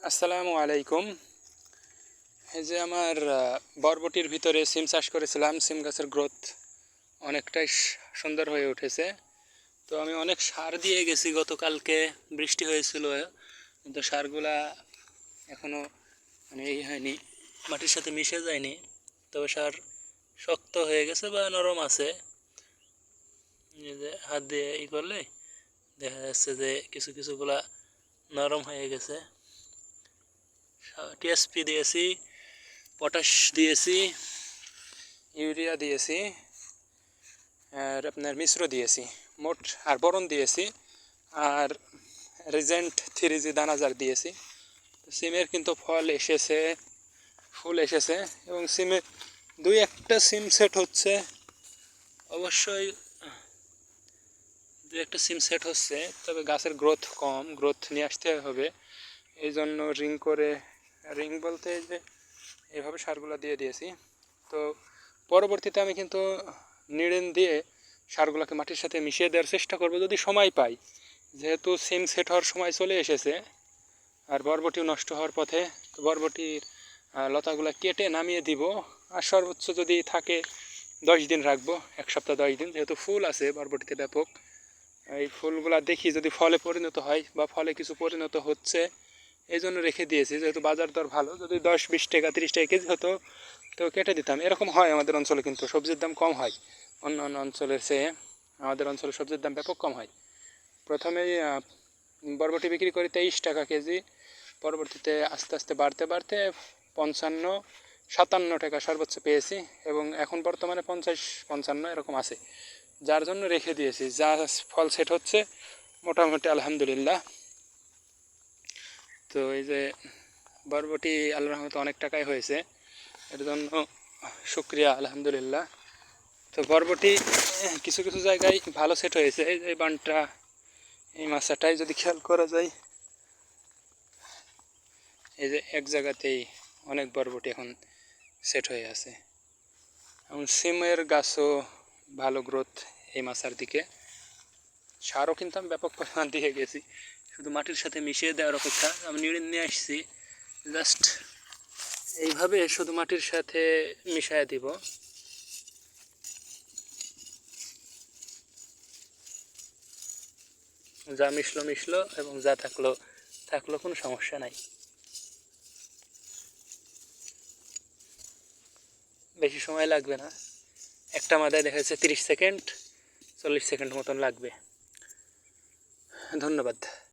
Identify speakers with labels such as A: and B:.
A: আসসালামু আলাইকুম। এই যে আমার বরবটির ভিতরে সিম চাষ করেছিলাম, সিম গাছের গ্রোথ অনেকটাই সুন্দর হয়ে উঠেছে। তো আমি অনেক সার দিয়ে গেছি, গতকালকে বৃষ্টি হয়েছিল, কিন্তু সারগুলা এখনও এই হয়নি, মাটির সাথে মিশে যায়নি। তবে সার শক্ত হয়ে গেছে বা নরম আছে। এই যে হাত দিয়ে করলে দেখা যাচ্ছে যে কিছু কিছুগুলা নরম হয়ে গেছে। টিএসপি দিয়েছি, পটাশ দিয়েছি, ইউরিয়া দিয়েছি, আর আপনার মিশ্র দিয়েছি মোট, আর বোরন দিয়েছি, আর রিজেন্ট 3G দানাদার দিয়েছি। সিমের কিন্তু ফল এসেছে, ফুল এসেছে, এবং সিমে দুই একটা সিম সেট হচ্ছে, অবশ্যই দুই একটা সিম সেট হচ্ছে। তবে গাছের গ্রোথ কম, গ্রোথ নিয়ে আসতে হবে। এই জন্য রিং বলতে যে এভাবে সারগুলো দিয়ে দিয়েছি। তো পরবর্তীতে আমি কিন্তু নিড়েন দিয়ে সারগুলোকে মাটির সাথে মিশিয়ে দেওয়ার চেষ্টা করব যদি সময় পাই, যেহেতু সিম সেট হওয়ার সময় চলে এসেছে আর বরবটিও নষ্ট হওয়ার পথে। তো বরবটির লতাগুলো কেটে নামিয়ে দিব, আর সর্বোচ্চ যদি থাকে 10 দিন রাখবো, 1 সপ্তাহ 10 দিন, যেহেতু ফুল আছে বরবটিতে ব্যাপক। এই ফুলগুলা দেখি যদি ফলে পরিণত হয় বা ফলে কিছু পরিণত হচ্ছে, এই জন্য রেখে দিয়েছি। যেহেতু বাজার দর ভালো, যদি 10-20 টাকা 30 টাকা কেজি হতো তো কেটে দিতাম। এরকম হয় আমাদের অঞ্চলে, কিন্তু সবজির দাম কম হয় অন্য অন্য অঞ্চলের চেয়ে। আমাদের অঞ্চলে সবজির দাম ব্যাপক কম হয়। প্রথমে বরবটি বিক্রি করি 23 টাকা কেজি, পরবর্তীতে আস্তে আস্তে বাড়তে বাড়তে 55-57 টাকা সর্বোচ্চ পেয়েছি, এবং এখন বর্তমানে 50-55 এরকম আছে, যার জন্য রেখে দিয়েছি। যা ফল সেট হচ্ছে মোটামুটি আলহামদুলিল্লাহ। তো এই যে বরবটি আল্লাহর রহমতে অনেক টাকাই হয়েছে, এর জন্য শুক্রিয়া আলহামদুলিল্লাহ। তো বরবটি কিছু কিছু জায়গায় ভালো সেট হয়েছে। এই যে বানটা, এই মাছটাই যদি খেয়াল করা যায়, এই যে এক জায়গাতেই অনেক বরবটি এখন সেট হয়ে আছে। এবং সিমের গাছও ভালো গ্রোথ এই মাছার দিকে। সারও কিন্তু আমি ব্যাপক পরিমাণ দিয়ে গেছি, শুধু মাটির সাথে মিশিয়ে দেওয়ার অপেক্ষা। আমি নিয়ে আসছি, জাস্ট এইভাবে শুধু মাটির সাথে মিশিয়ে দিব। যা মিশলো মিশলো, এবং যা থাকলো থাকলো, কোনো সমস্যা নাই। বেশি সময় লাগবে না, একটা মাদায় দেখা যাচ্ছে 30 সেকেন্ড 40 সেকেন্ড মতন লাগবে। ধন্যবাদ।